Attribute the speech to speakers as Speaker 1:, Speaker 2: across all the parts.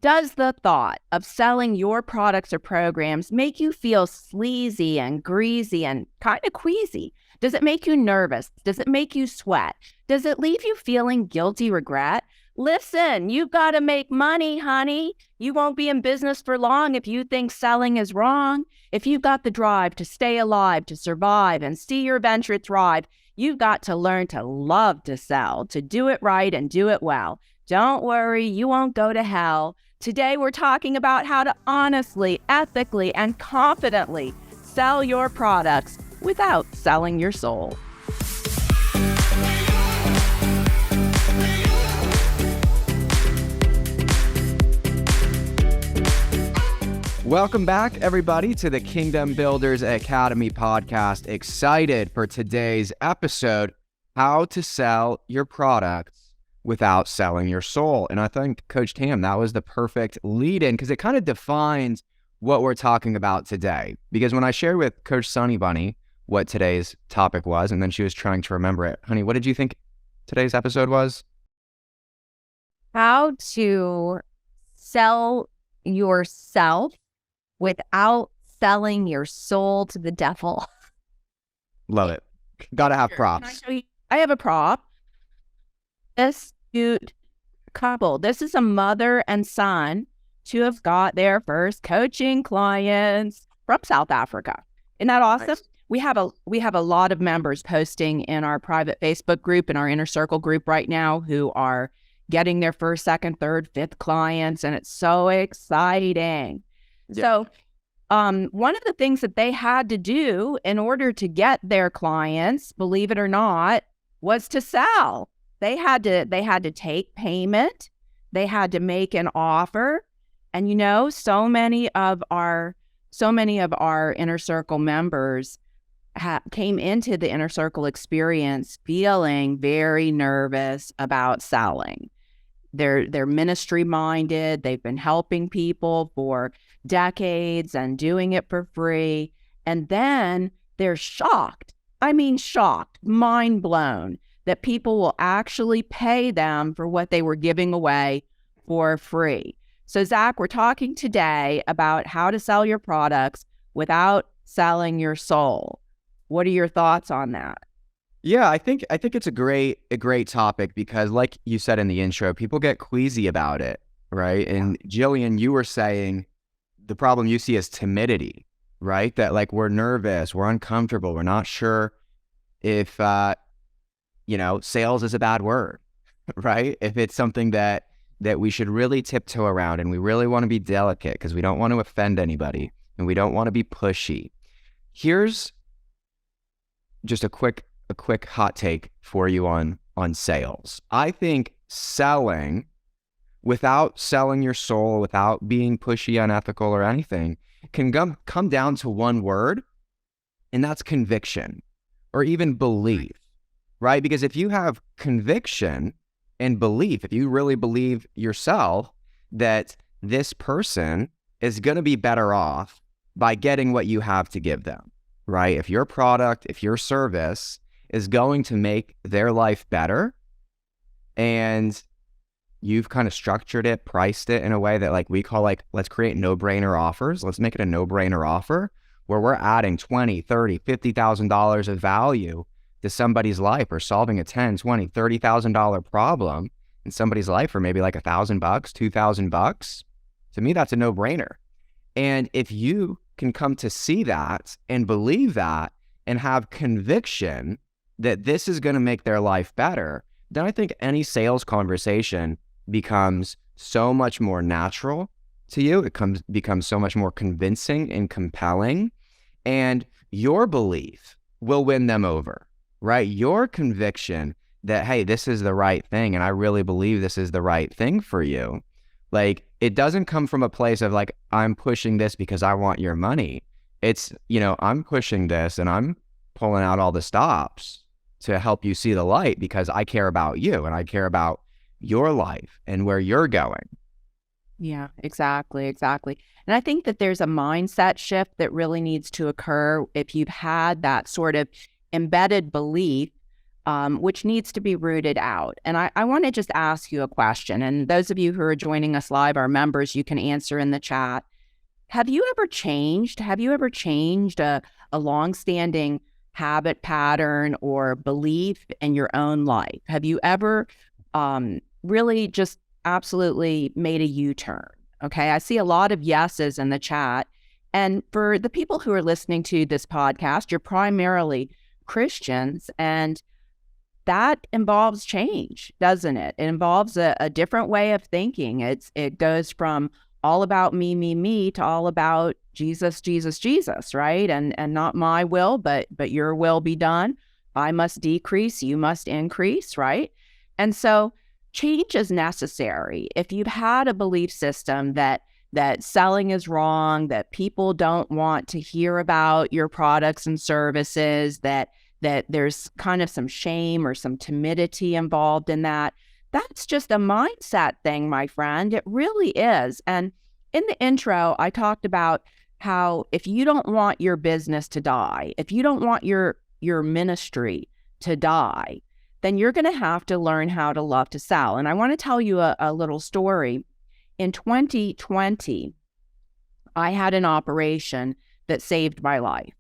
Speaker 1: Does the thought of selling your products or programs make you feel sleazy and greasy and kind of queasy? Does it make you nervous? Does it make you sweat? Does it leave you feeling guilty regret? Listen, you've got to make money, honey. You won't be in business for long if you think selling is wrong. If you've got the drive to stay alive, to survive, and see your venture thrive, you've got to learn to love to sell, to do it right and do it well. Don't worry, you won't go to hell. Today, we're talking about how to honestly, ethically, and confidently sell your products without selling your soul.
Speaker 2: Welcome back, everybody, to the Kingdom Builders Academy podcast. Excited for today's episode, how to sell your products without selling your soul. And I think, Coach Tam, that was the perfect lead-in because it kind of defines what we're talking about today. Because when I shared with Coach Sunny Bunny what today's topic was, and then she was trying to remember it, honey, what did you think today's episode was?
Speaker 1: How to sell yourself without selling your soul to the devil.
Speaker 2: Love it. Gotta have props.
Speaker 1: I have a prop. This cute couple. This is a mother and son to have got their first coaching clients from South Africa. Isn't that awesome? Nice. We have a lot of members posting in our private Facebook group and our inner circle group right now who are getting their first, second, third, fifth clients, and it's so exciting. Yeah. So one of the things that they had to do in order to get their clients, believe it or not, was to sell. They had to take payment. They had to make an offer. And so many of our inner circle members came into the inner circle experience feeling very nervous about selling. They're ministry minded. They've been helping people for decades and doing it for free. And then they're shocked. I mean, shocked, mind blown that people will actually pay them for what they were giving away for free. So, Zack, we're talking today about how to sell your products without selling your soul. What are your thoughts on that?
Speaker 2: Yeah, I think it's a great topic because, like you said in the intro, people get queasy about it, right? And Jillian, you were saying the problem you see is timidity, right? That like we're nervous, we're uncomfortable, we're not sure if sales is a bad word, right? If it's something that we should really tiptoe around and we really want to be delicate because we don't want to offend anybody and we don't want to be pushy. Here's just a quick hot take for you on sales. I think selling without selling your soul, without being pushy, unethical, or anything, can come down to one word, and that's conviction or even belief, right? Because if you have conviction and belief, if you really believe yourself that this person is going to be better off by getting what you have to give them, right? If your product, if your service is going to make their life better and you've kind of structured it, priced it in a way that like we call let's create no-brainer offers. Let's make it a no-brainer offer where we're adding $20, $30, $50,000 of value to somebody's life or solving a $10, $20, $30,000 problem in somebody's life for maybe like $1,000, $2,000. To me, that's a no-brainer. And if you can come to see that and believe that and have conviction that this is going to make their life better, then I think any sales conversation becomes so much more natural to you. It becomes so much more convincing and compelling, and your belief will win them over, right? Your conviction that, hey, this is the right thing, and I really believe this is the right thing for you. Like, it doesn't come from a place of like, I'm pushing this because I want your money. It's, I'm pushing this and I'm pulling out all the stops to help you see the light because I care about you and I care about your life and where you're going.
Speaker 1: Yeah, exactly. And I think that there's a mindset shift that really needs to occur if you've had that sort of embedded belief which needs to be rooted out. And I want to just ask you a question. And those of you who are joining us live, our members, you can answer in the chat. Have you ever changed? Have you ever changed a longstanding habit pattern or belief in your own life? Have you ever really just absolutely made a U-turn? Okay, I see a lot of yeses in the chat. And for the people who are listening to this podcast, you're primarily Christians, and that involves change, doesn't it? It involves a different way of thinking. It goes from all about me to all about Jesus, Jesus, Jesus, right? And not my will, but your will be done. I must decrease, you must increase, right? And so change is necessary. If you've had a belief system that selling is wrong, that people don't want to hear about your products and services, that there's kind of some shame or some timidity involved in that, that's just a mindset thing, my friend. It really is. And in the intro, I talked about how if you don't want your business to die, if you don't want your ministry to die, then you're going to have to learn how to love to sell. And I want to tell you a little story. In 2020, I had an operation that saved my life.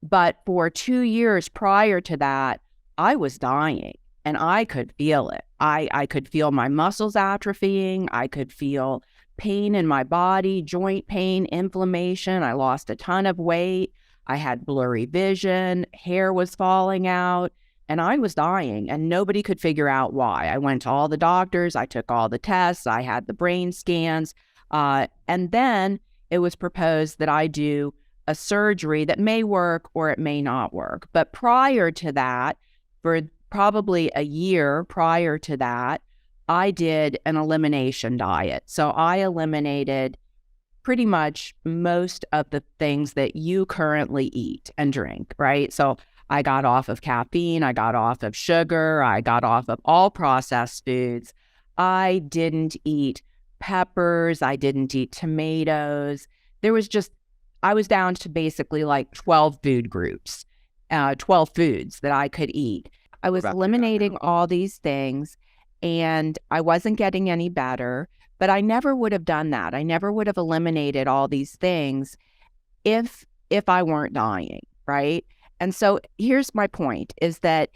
Speaker 1: But for 2 years prior to that, I was dying and I could feel it. I could feel my muscles atrophying. I could feel pain in my body, joint pain, inflammation. I lost a ton of weight. I had blurry vision, hair was falling out, and I was dying, and nobody could figure out why. I went to all the doctors. I took all the tests. I had the brain scans. And then it was proposed that I do a surgery that may work or it may not work. But prior to that, for probably a year prior to that, I did an elimination diet. So I eliminated pretty much most of the things that you currently eat and drink, right? So I got off of caffeine, I got off of sugar, I got off of all processed foods. I didn't eat peppers, I didn't eat tomatoes. I was down to basically like 12 food groups, 12 foods that I could eat. I was eliminating all these things and I wasn't getting any better, but I never would have done that. I never would have eliminated all these things if I weren't dying, right? And so here's my point is that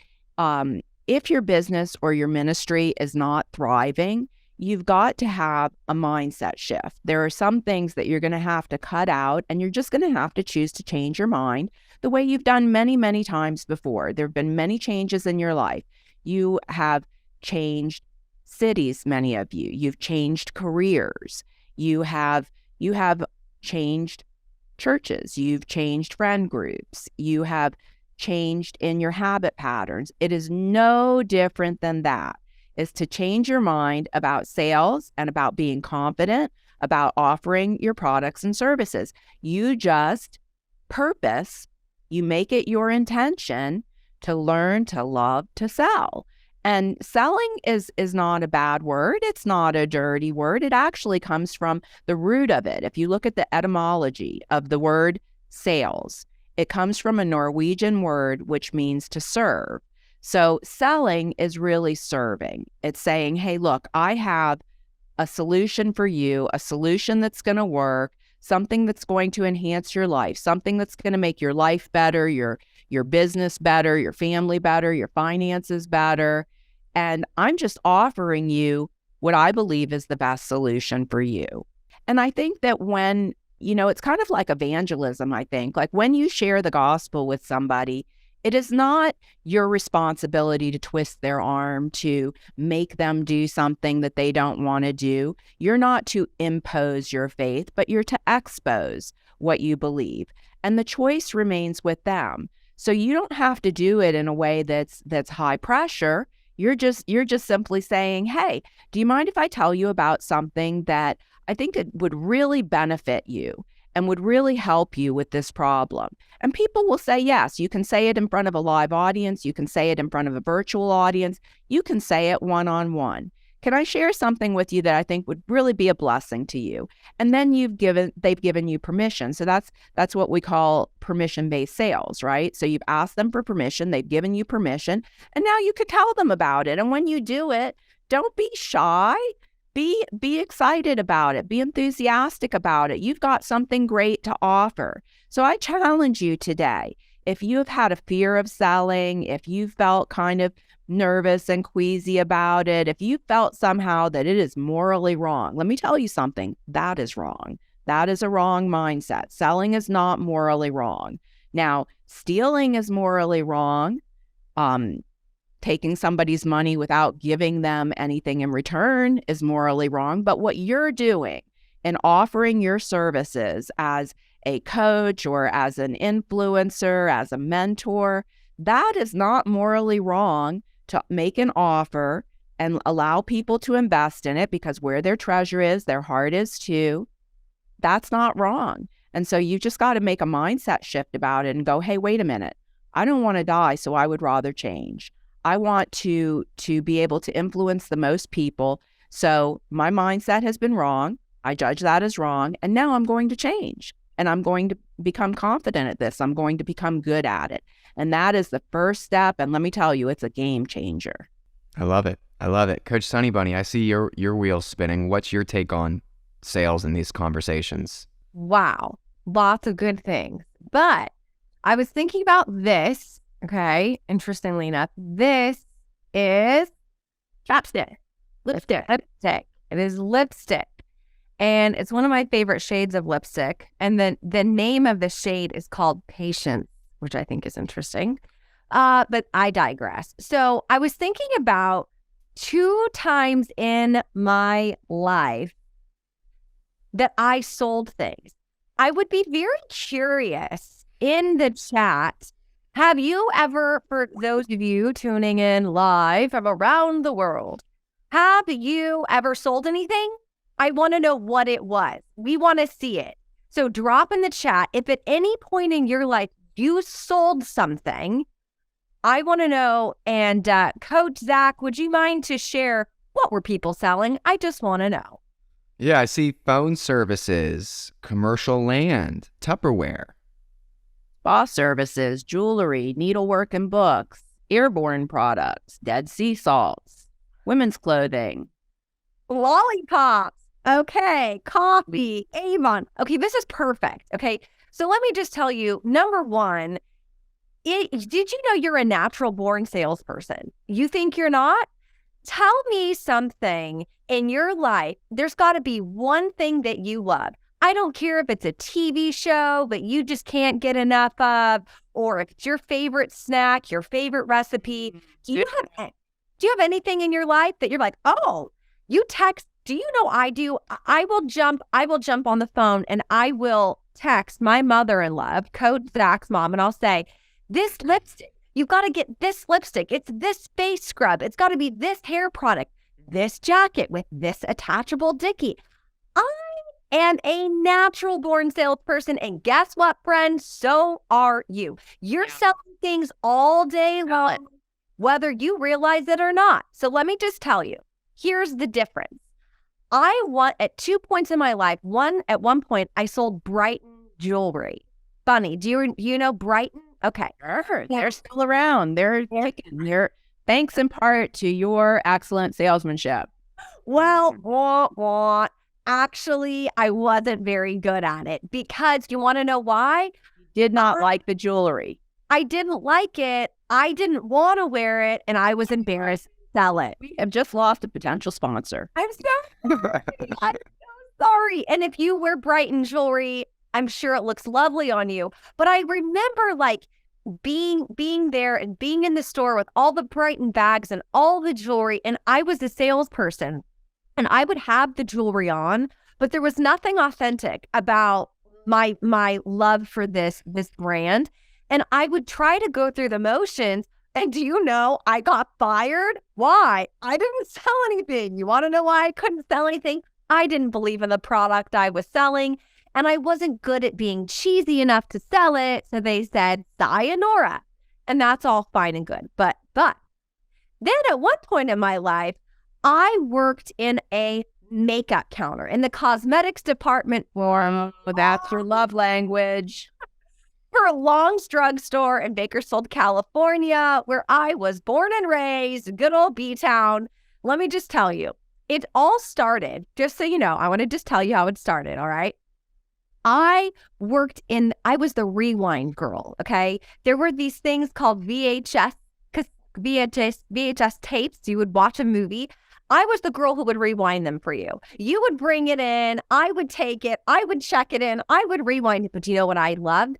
Speaker 1: if your business or your ministry is not thriving, you've got to have a mindset shift. There are some things that you're going to have to cut out, and you're just going to have to choose to change your mind the way you've done many, many times before. There have been many changes in your life. You have changed cities, many of you. You've changed careers. You have changed churches. You've changed friend groups. You have changed in your habit patterns. It is no different than that. Is to change your mind about sales and about being confident about offering your products and services. You just you make it your intention to learn to love to sell. And selling is not a bad word. It's not a dirty word. It actually comes from the root of it. If you look at the etymology of the word sales, it comes from a Norwegian word which means to serve. So selling is really serving. It's saying, hey, look, I have a solution for you, a solution that's going to work, something that's going to enhance your life, something that's going to make your life better, your business better, your family better, your finances better. And I'm just offering you what I believe is the best solution for you. And I think that when, it's kind of like evangelism, I think. Like when you share the gospel with somebody, it is not your responsibility to twist their arm, to make them do something that they don't want to do. You're not to impose your faith, but you're to expose what you believe. And the choice remains with them. So you don't have to do it in a way that's high pressure. You're just simply saying, hey, do you mind if I tell you about something that I think it would really benefit you and would really help you with this problem? And people will say yes. You can say it in front of a live audience. You can say it in front of a virtual audience. You can say it one-on-one. can I share something with you that I think would really be a blessing to you? And then they've given you permission. So that's what we call permission-based sales, right? So you've asked them for permission, they've given you permission, and now you could tell them about it. And when you do it, don't be shy. Be excited about it. Be enthusiastic about it. You've got something great to offer. So I challenge you today. If you have had a fear of selling, if you felt kind of nervous and queasy about it, if you felt somehow that it is morally wrong, let me tell you something, that is wrong. That is a wrong mindset. Selling is not morally wrong. Now, stealing is morally wrong. Taking somebody's money without giving them anything in return is morally wrong. But what you're doing in offering your services as a coach or as an influencer, as a mentor, that is not morally wrong to make an offer and allow people to invest in it, because where their treasure is, their heart is too. That's not wrong. And so you just got to make a mindset shift about it and go, hey, wait a minute. I don't want to die, so I would rather change. I want to be able to influence the most people. So my mindset has been wrong. I judge that as wrong. And now I'm going to change. And I'm going to become confident at this. I'm going to become good at it. And that is the first step. And let me tell you, it's a game changer.
Speaker 2: I love it. I love it. Coach Sunny Bunny, I see your wheels spinning. What's your take on sales in these conversations?
Speaker 3: Wow. Lots of good things. But I was thinking about this. Okay. Interestingly enough, this is
Speaker 1: Chapstick.
Speaker 3: lipstick. It is lipstick. And it's one of my favorite shades of lipstick. And then the name of the shade is called Patience, which I think is interesting. But I digress. So I was thinking about 2 times in my life that I sold things. I would be very curious in the chat. Have you ever, for those of you tuning in live from around the world, have you ever sold anything? I want to know what it was. We want to see it. So drop in the chat if at any point in your life you sold something. I want to know. And Coach Zack, would you mind to share what were people selling? I just want to know.
Speaker 2: Yeah, I see phone services, commercial land, Tupperware.
Speaker 1: Spa services, jewelry, needlework and books, airborne products, Dead Sea salts, women's clothing,
Speaker 3: Lollipops. Okay. Coffee, Avon. Okay, this is perfect. Okay, so let me just tell you, number one, did you know you're a natural born salesperson? You think you're not? Tell me something in your life. There's got to be one thing that you love. I don't care if it's a TV show that you just can't get enough of, or if it's your favorite snack, your favorite recipe. Do you have anything in your life that you're like, oh, you text? Do you know I do? I will jump on the phone and I will text my mother-in-law, Coach Zack's mom, and I'll say, this lipstick, you've got to get this lipstick. It's this face scrub. It's got to be this hair product, this jacket with this attachable dickie. I am a natural born salesperson. And guess what, friend? So are you. You're selling things all day long, whether you realize it or not. So let me just tell you, here's the difference. At 2 points in my life, at one point, I sold Brighton jewelry. Bunny, do you know Brighton? Okay.
Speaker 1: Sure. They're still around. They're thanks in part to your excellent salesmanship.
Speaker 3: Well, actually, I wasn't very good at it, because you want to know why?
Speaker 1: Did not like the jewelry.
Speaker 3: I didn't like it. I didn't want to wear it, and I was embarrassed to sell it.
Speaker 1: We have just lost a potential sponsor.
Speaker 3: I'm so sorry. And if you wear Brighton jewelry, I'm sure it looks lovely on you. But I remember like being there and being in the store with all the Brighton bags and all the jewelry. And I was a salesperson and I would have the jewelry on, but there was nothing authentic about my love for this brand. And I would try to go through the motions. And do you know, I got fired? Why? I didn't sell anything. You want to know why I couldn't sell anything? I didn't believe in the product I was selling. And I wasn't good at being cheesy enough to sell it. So they said, sayonara. And that's all fine and good. But then at one point in my life, I worked in a makeup counter in the cosmetics department
Speaker 1: Oh, that's your love language.
Speaker 3: for a Long's drugstore in Bakersfield, California, where I was born and raised, good old B-town. Let me just tell you, it all started, just so you know, I want to just tell you how it started, all right? I was the rewind girl, okay? There were these things called VHS tapes. You would watch a movie. I was the girl who would rewind them for you. You would bring it in. I would take it. I would check it in. I would rewind it. But you know what I loved?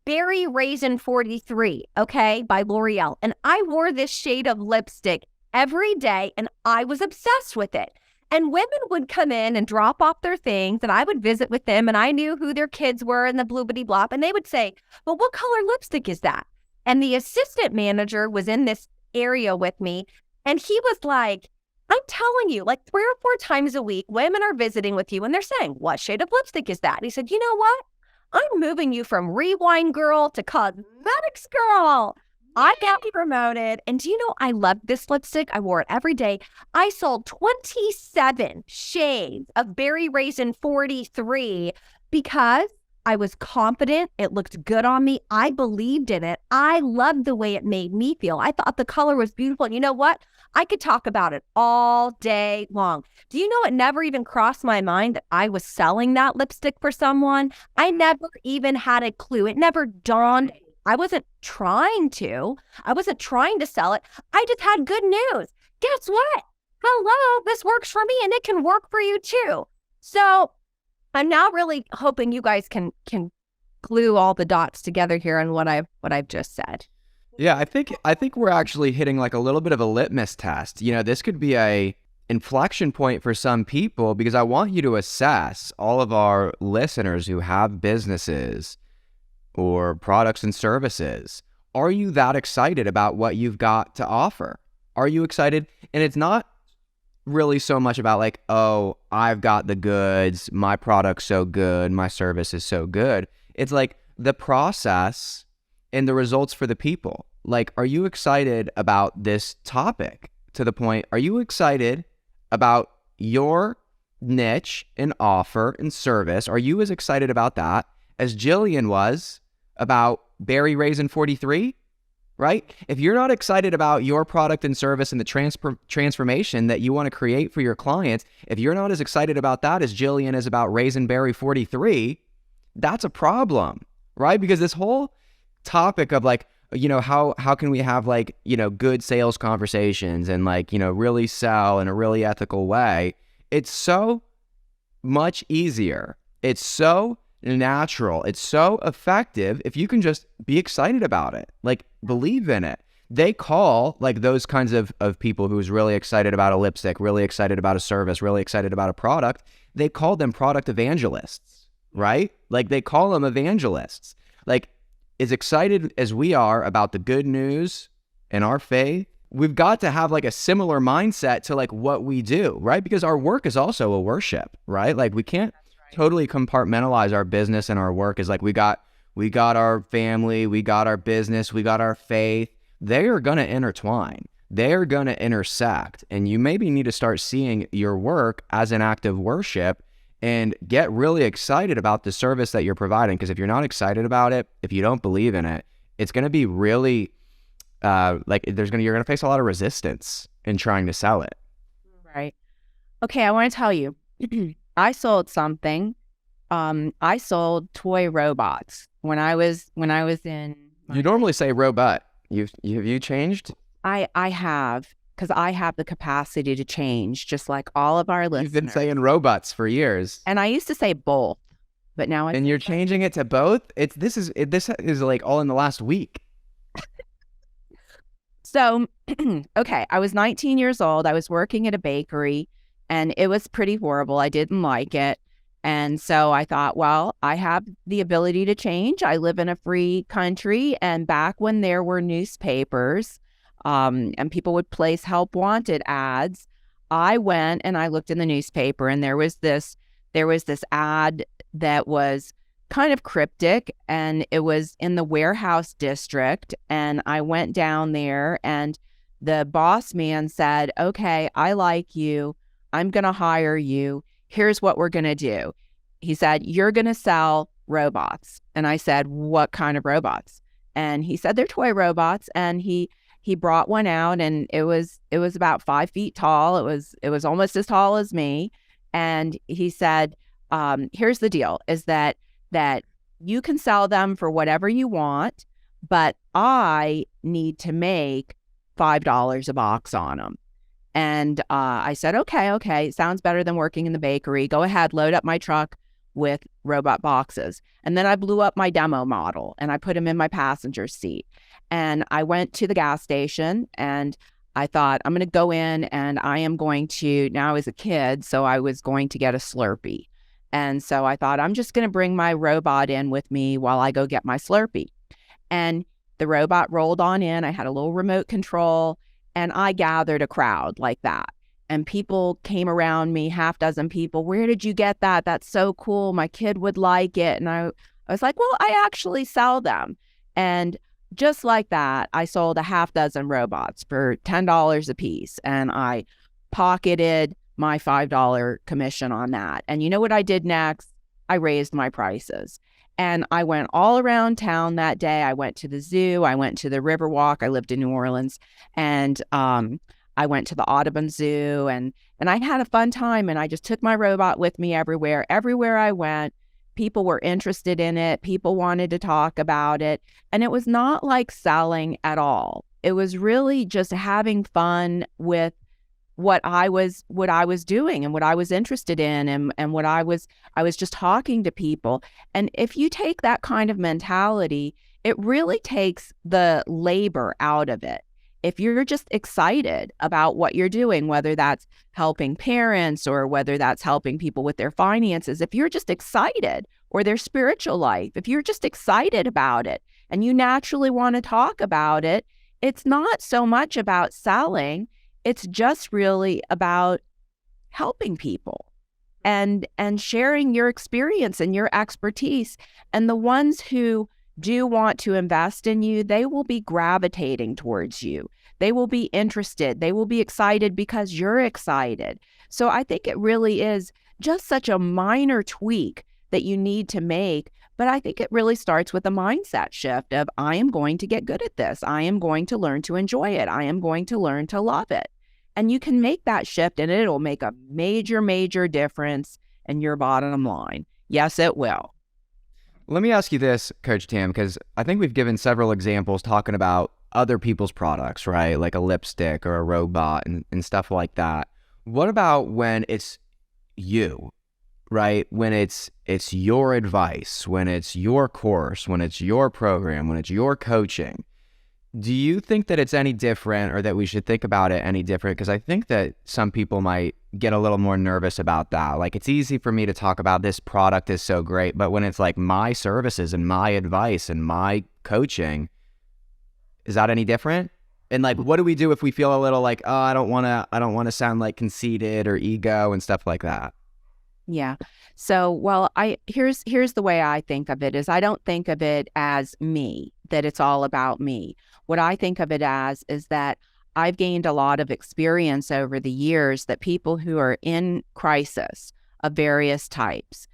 Speaker 3: Berry Raisin 43, okay, by L'Oreal. And I wore this shade of lipstick every day, and I was obsessed with it. And women would come in and drop off their things, and I would visit with them, and I knew who their kids were and the bloobity blop. And they would say, well, what color lipstick is that? And the assistant manager was in this area with me, and he was like, I'm telling you, like 3 or 4 times a week, women are visiting with you, and they're saying, what shade of lipstick is that? And he said, you know what? I'm moving you from rewind girl to cosmetics girl. I got promoted. And do you know, I loved this lipstick. I wore it every day. I sold 27 shades of Berry Raisin 43 because I was confident. It looked good on me. I believed in it. I loved the way it made me feel. I thought the color was beautiful. And you know what? I could talk about it all day long. Do you know, it never even crossed my mind that I was selling that lipstick for someone? I never even had a clue. It never dawned. I wasn't trying to. I wasn't trying to sell it. I just had good news. Guess what? Hello, this works for me and it can work for you too. So I'm now really hoping you guys can glue all the dots together here on what I've just said.
Speaker 2: Yeah, I think we're actually hitting like a little bit of a litmus test. You know, this could be a inflection point for some people, because I want you to assess all of our listeners who have businesses or products and services. Are you that excited about what you've got to offer? Are you excited? And it's not really so much about like, oh, I've got the goods, my product's so good, my service is so good. It's like the process and the results for the people. Like, are you excited about this topic to the point? Are you excited about your niche and offer and service? Are you as excited about that as Jillian was about Berry Raisin 43? Right? If you're not excited about your product and service and the transformation that you want to create for your clients, if you're not as excited about that as Jillian is about Raisin Berry 43, that's a problem, right? Because this whole topic of like, you know, how can we have like, you know, good sales conversations and like, you know, really sell in a really ethical way? It's so much easier. It's so natural. It's so effective if you can just be excited about it, like believe in it. They call like those kinds of people who's really excited about a lipstick, really excited about a service, really excited about a product. They call them product evangelists, right? Like they call them evangelists. Like, as excited as we are about the good news in our faith, we've got to have like a similar mindset to like what we do, right? Because our work is also a worship, right? Like we can't totally compartmentalize our business and our work as like we got our family, we got our business, we got our faith. They are going to intertwine. They're going to intersect. And you maybe need to start seeing your work as an act of worship and get really excited about the service that you're providing. Because if you're not excited about it, if you don't believe in it, it's going to be really like you're going to face a lot of resistance in trying to sell it.
Speaker 1: Right. Okay, I want to tell you, I sold something. I sold toy robots when I was in.
Speaker 2: You normally say robot. Have you changed?
Speaker 1: I have, because I have the capacity to change, just like all of our listeners.
Speaker 2: You've been saying robots for years,
Speaker 1: and I used to say both, but now
Speaker 2: and you're changing it to both. This is like all in the last week.
Speaker 1: So, okay, I was 19 years old. I was working at a bakery, and it was pretty horrible. I didn't like it. And so I thought, well, I have the ability to change. I live in a free country. And back when there were newspapers and people would place help wanted ads, I went and I looked in the newspaper, and there was this ad that was kind of cryptic, and it was in the warehouse district. And I went down there, and the boss man said, okay, I like you. I'm going to hire you. Here's what we're going to do. He said, you're going to sell robots. And I said, what kind of robots? And he said, they're toy robots. And he brought one out, and it was about 5 feet tall. It was almost as tall as me. And he said, here's the deal, is that you can sell them for whatever you want, but I need to make $5 a box on them. And I said, okay, sounds better than working in the bakery. Go ahead, load up my truck with robot boxes. And then I blew up my demo model and I put him in my passenger seat. And I went to the gas station and I thought, I'm going to go in and I am going to, now I was a kid, so I was going to get a Slurpee. And so I thought, I'm just going to bring my robot in with me while I go get my Slurpee. And the robot rolled on in. I had a little remote control and I gathered a crowd like that. And people came around me, half dozen people. Where did you get that? That's so cool. My kid would like it. And I was like, well, I actually sell them. And just like that, I sold a half dozen robots for $10 a piece. And I pocketed my $5 commission on that. And you know what I did next? I raised my prices. And I went all around town that day. I went to the zoo. I went to the Riverwalk. I lived in New Orleans. And I went to the Audubon Zoo. And I had a fun time. And I just took my robot with me everywhere. Everywhere I went, people were interested in it. People wanted to talk about it. And it was not like selling at all. It was really just having fun with what I was doing and what I was interested in and what I was just talking to people. And if you take that kind of mentality, it really takes the labor out of it. If you're just excited about what you're doing, whether that's helping parents or whether that's helping people with their finances, if you're just excited, or their spiritual life, if you're just excited about it and you naturally want to talk about it, it's not so much about selling. It's just really about helping people and sharing your experience and your expertise. And the ones who do want to invest in you, they will be gravitating towards you. They will be interested. They will be excited because you're excited. So I think it really is just such a minor tweak that you need to make. But I think it really starts with a mindset shift of, I am going to get good at this. I am going to learn to enjoy it. I am going to learn to love it. And you can make that shift and it'll make a major, major difference in your bottom line. Yes, it will.
Speaker 2: Let me ask you this, Coach Tam, because I think we've given several examples talking about other people's products, right? Like a lipstick or a robot and stuff like that. What about when it's you, right? When it's your advice, when it's your course, when it's your program, when it's your coaching? Do you think that it's any different, or that we should think about it any different? Because I think that some people might get a little more nervous about that. Like, it's easy for me to talk about this product is so great, but when it's like my services and my advice and my coaching, is that any different? And like, what do we do if we feel a little like, oh, I don't want to sound like conceited or ego and stuff like that?
Speaker 1: Yeah. So, well, here's the way I think of it is, I don't think of it as me, that it's all about me. What I think of it as is that I've gained a lot of experience over the years that people who are in crisis of various types,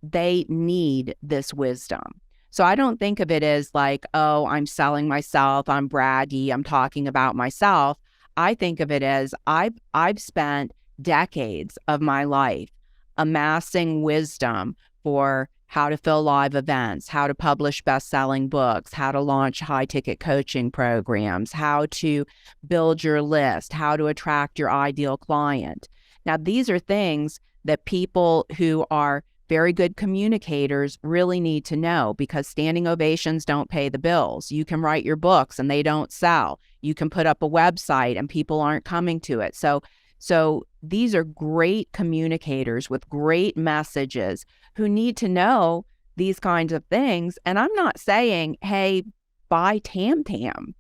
Speaker 1: they need this wisdom. So I don't think of it as like, oh, I'm selling myself, I'm braggy, I'm talking about myself. I think of it as I've spent decades of my life amassing wisdom for how to fill live events, how to publish best-selling books, how to launch high-ticket coaching programs, how to build your list, how to attract your ideal client. Now, these are things that people who are very good communicators really need to know, because standing ovations don't pay the bills. You can write your books and they don't sell. You can put up a website and people aren't coming to it. So these are great communicators with great messages who need to know these kinds of things. And I'm not saying, hey, buy Tam Tam.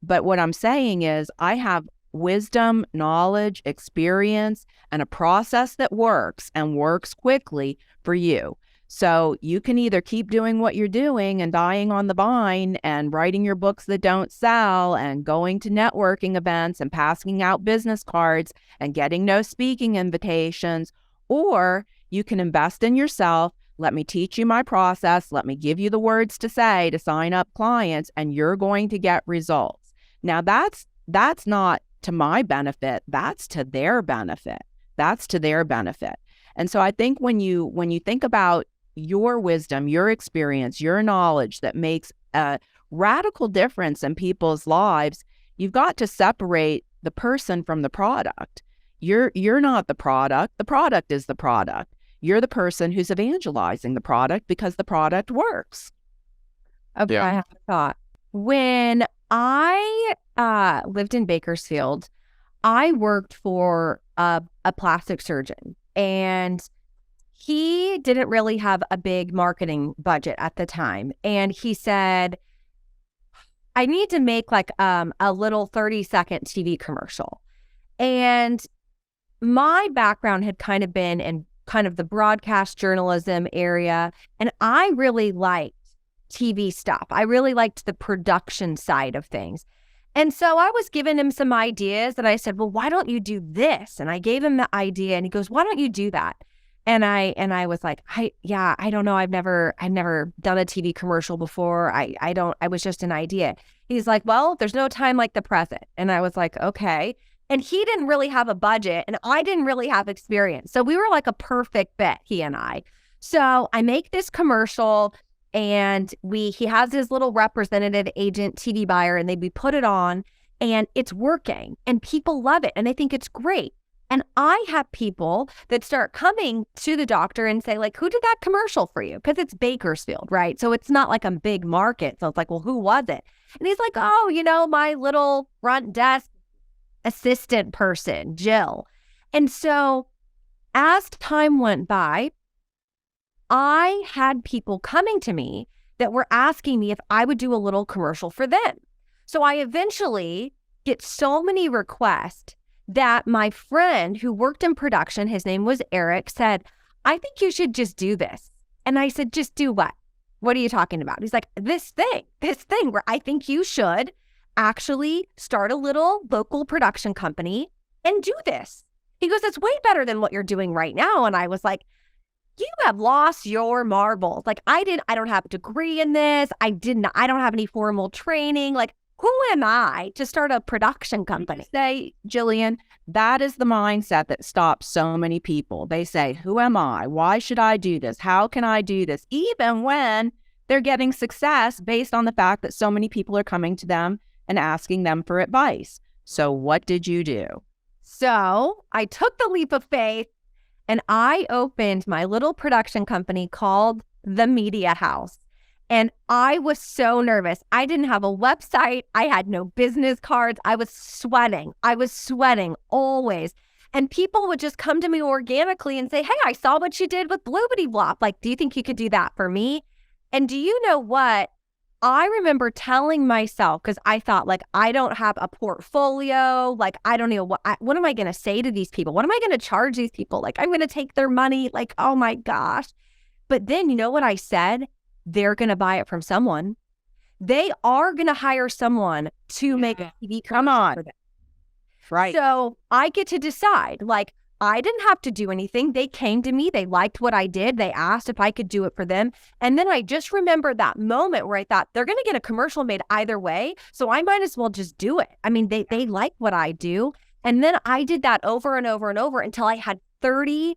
Speaker 1: But what I'm saying is, I have wisdom, knowledge, experience, and a process that works and works quickly for you. So you can either keep doing what you're doing and dying on the vine and writing your books that don't sell and going to networking events and passing out business cards and getting no speaking invitations, or you can invest in yourself. Let me teach you my process. Let me give you the words to say to sign up clients, and you're going to get results. Now, that's not to my benefit. That's to their benefit. That's to their benefit. And so I think when you think about your wisdom, your experience, your knowledge that makes a radical difference in people's lives, you've got to separate the person from the product. You're not the product. The product is the product. You're the person who's evangelizing the product because the product works.
Speaker 3: Okay, I have a thought. When I lived in Bakersfield, I worked for a plastic surgeon, and he didn't really have a big marketing budget at the time. And he said, I need to make like a little 30-second TV commercial. And my background had kind of been in kind of the broadcast journalism area, and I really liked TV stuff. I really liked the production side of things. And so I was giving him some ideas, and I said, well, why don't you do this? And I gave him the idea, and he goes, why don't you do that? And I was like, I don't know. I've never done a TV commercial before. I was just an idea. He's like, well, there's no time like the present. And I was like, okay. And he didn't really have a budget, and I didn't really have experience. So we were like a perfect bet, he and I. So I make this commercial, and he has his little representative agent TV buyer, and we put it on, and it's working, and people love it, and they think it's great. And I have people that start coming to the doctor and say, like, who did that commercial for you? Because it's Bakersfield, right? So it's not like a big market. So it's like, well, who was it? And he's like, oh, my little front desk assistant person, Jill. And so as time went by, I had people coming to me that were asking me if I would do a little commercial for them. So I eventually get so many requests that my friend who worked in production, his name was Eric, said, I think you should just do this. And I said, just do what? What are you talking about? He's like, this thing where I think you should actually start a little local production company and do this. He goes, it's way better than what you're doing right now. And I was like, you have lost your marbles. Like, I don't have a degree in this. I don't have any formal training. Like, who am I to start a production company?
Speaker 1: Say, Jillian, that is the mindset that stops so many people. They say, who am I? Why should I do this? How can I do this? Even when they're getting success based on the fact that so many people are coming to them and asking them for advice. So what did you do?
Speaker 3: So I took the leap of faith, and I opened my little production company called The Media House. And I was so nervous. I didn't have a website. I had no business cards. I was sweating always. And people would just come to me organically and say, hey, I saw what you did with Bloobity Blop. Like, do you think you could do that for me? And do you know what? I remember telling myself, because I thought, like, I don't have a portfolio. Like, I don't know what am I going to say to these people? What am I going to charge these people? Like, I'm going to take their money. Like, oh my gosh. But then you know what I said? They're going to buy it from someone. They are going to hire someone to make a TV commercial for them.
Speaker 1: Right.
Speaker 3: So I get to decide. Like, I didn't have to do anything. They came to me. They liked what I did. They asked if I could do it for them. And then I just remembered that moment where I thought, they're going to get a commercial made either way. So I might as well just do it. I mean, they like what I do. And then I did that over and over and over until I had 30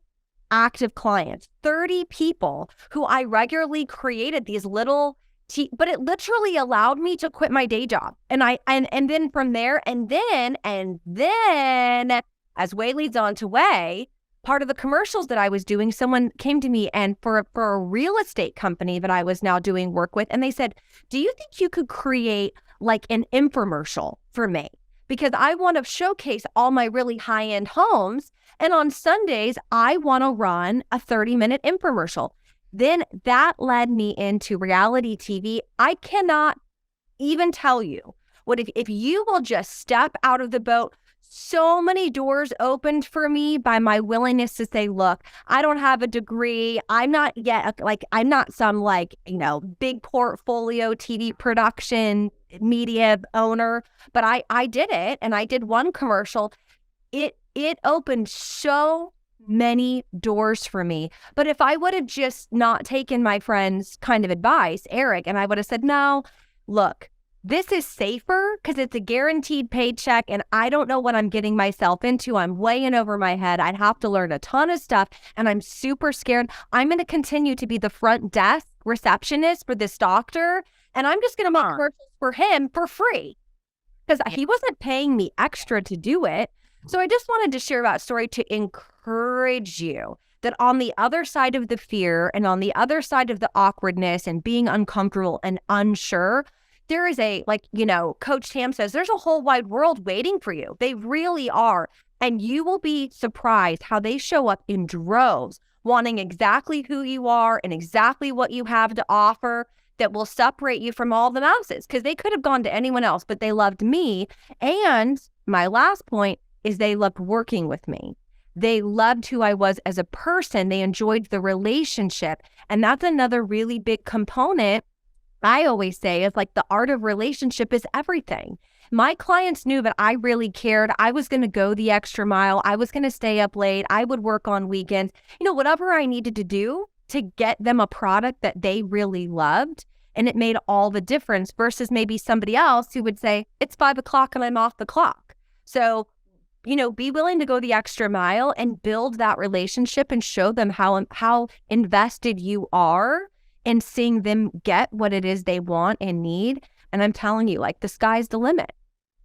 Speaker 3: active clients, 30 people who I regularly created these little, but it literally allowed me to quit my day job. And then from there, and then as way leads on to way, part of the commercials that I was doing, someone came to me and for a real estate company that I was now doing work with. And they said, do you think you could create like an infomercial for me? Because I want to showcase all my really high-end homes. And on Sundays, I want to run a 30-minute infomercial. Then that led me into reality TV. I cannot even tell you what if you will just step out of the boat, so many doors opened for me by my willingness to say, look, I don't have a degree. I'm not yet I'm not some big portfolio TV production media owner, but I did it, and I did one commercial. It opened so many doors for me. But if I would have just not taken my friend's kind of advice, Eric, and I would have said, no, look, this is safer because it's a guaranteed paycheck and I don't know what I'm getting myself into. I'm way in over my head. I'd have to learn a ton of stuff and I'm super scared. I'm going to continue to be the front desk receptionist for this doctor, and I'm just going to make commercials for him for free because he wasn't paying me extra to do it. So I just wanted to share that story to encourage you that on the other side of the fear and on the other side of the awkwardness and being uncomfortable and unsure, there is Coach Tam says, there's a whole wide world waiting for you. They really are. And you will be surprised how they show up in droves, wanting exactly who you are and exactly what you have to offer that will separate you from all the mouses, because they could have gone to anyone else, but they loved me. And my last point is they loved working with me. They loved who I was as a person. They enjoyed the relationship. And that's another really big component I always say is the art of relationship is everything. My clients knew that I really cared. I was going to go the extra mile. I was going to stay up late. I would work on weekends, whatever I needed to do to get them a product that they really loved. And it made all the difference versus maybe somebody else who would say, it's 5 o'clock and I'm off the clock. So, be willing to go the extra mile and build that relationship and show them how invested you are in seeing them get what it is they want and need. And I'm telling you, the sky's the limit.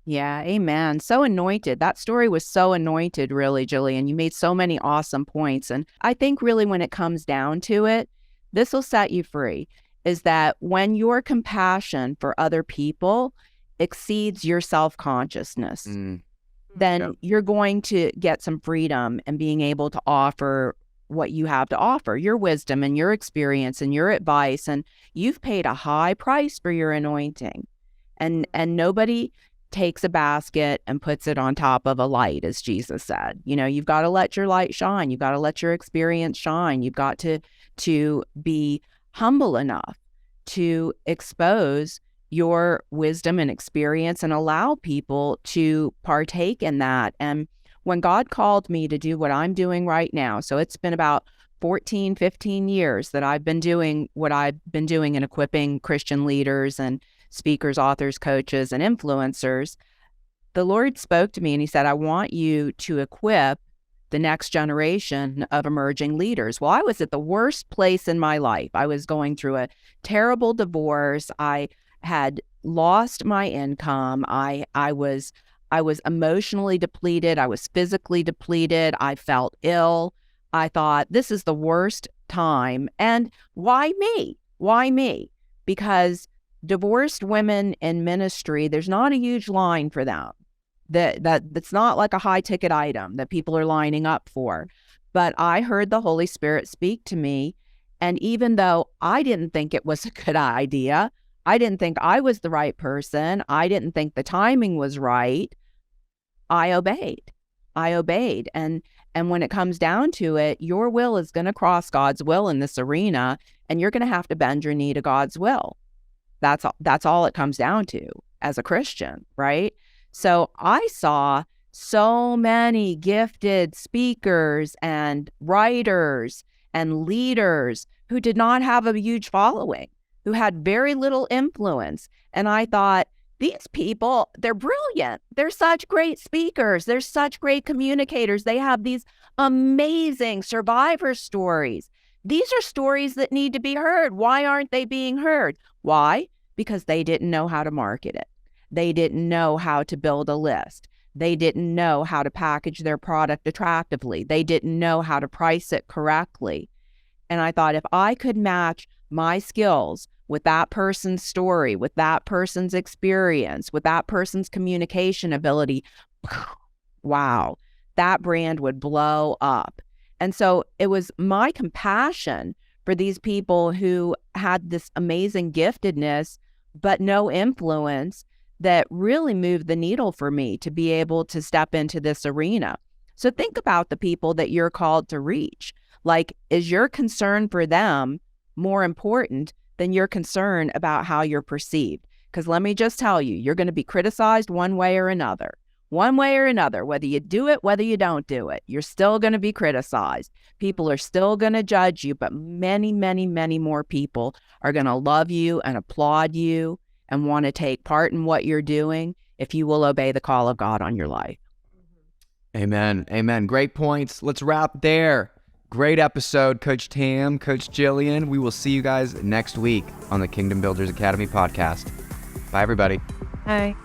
Speaker 1: Yeah, amen. So anointed. That story was so anointed, really, Jillian. You made so many awesome points. And I think really when it comes down to it, this will set you free, is that when your compassion for other people exceeds your self-consciousness, then you're going to get some freedom and being able to offer what you have to offer, your wisdom and your experience and your advice. And you've paid a high price for your anointing. And nobody takes a basket and puts it on top of a light, as Jesus said. You've got to let your light shine. You've got to let your experience shine. You've got to be humble enough to expose your wisdom and experience and allow people to partake in that. And when God called me to do what I'm doing right now, so it's been about 14, 15 years that I've been doing what I've been doing in equipping Christian leaders and speakers, authors, coaches, and influencers, the Lord spoke to me and he said, I want you to equip the next generation of emerging leaders. Well, I was at the worst place in my life. I was going through a terrible divorce. I had lost my income. I was emotionally depleted. I was physically depleted. I felt ill. I thought, this is the worst time. And why me? Why me? Because divorced women in ministry, there's not a huge line for them. That's not like a high ticket item that people are lining up for. But I heard the Holy Spirit speak to me. And even though I didn't think it was a good idea, I didn't think I was the right person, I didn't think the timing was right, I obeyed. And when it comes down to it, your will is going to cross God's will in this arena, and you're going to have to bend your knee to God's will. That's all it comes down to as a Christian, right? So I saw so many gifted speakers and writers and leaders who did not have a huge following, who had very little influence. And I thought, these people, they're brilliant. They're such great speakers. They're such great communicators. They have these amazing survivor stories. These are stories that need to be heard. Why aren't they being heard? Why? Because they didn't know how to market it. They didn't know how to build a list. They didn't know how to package their product attractively. They didn't know how to price it correctly. And I thought, if I could match my skills with that person's story, with that person's experience, with that person's communication ability, wow, that brand would blow up. And so it was my compassion for these people who had this amazing giftedness, but no influence, that really moved the needle for me to be able to step into this arena. So think about the people that you're called to reach. Like, is your concern for them more important than your concern about how you're perceived? Because let me just tell you, you're going to be criticized one way or another. One way or another, whether you do it, whether you don't do it, you're still going to be criticized. People are still going to judge you, but many, many, many more people are going to love you and applaud you and want to take part in what you're doing if you will obey the call of God on your life.
Speaker 2: Amen. Amen. Great points. Let's wrap there. Great episode, Coach Tam, Coach Jillian. We will see you guys next week on the Kingdom Builders Academy podcast. Bye, everybody.
Speaker 3: Bye.